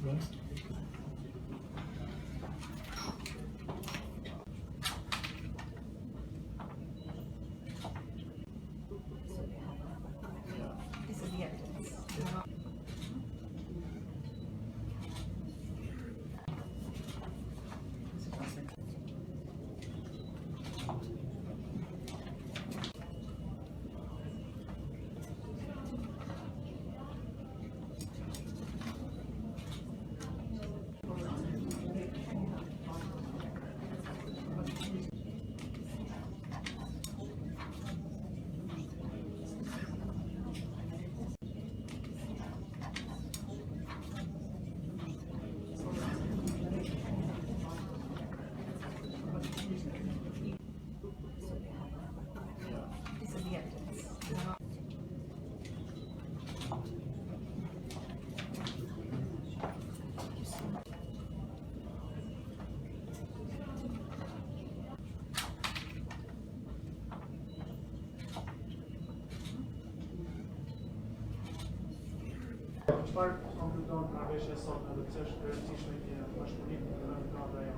This is the entrance. This is the entrance. Czwartek są wygląd na wieś są ale też ciśnie nie masz polityki na wyglądają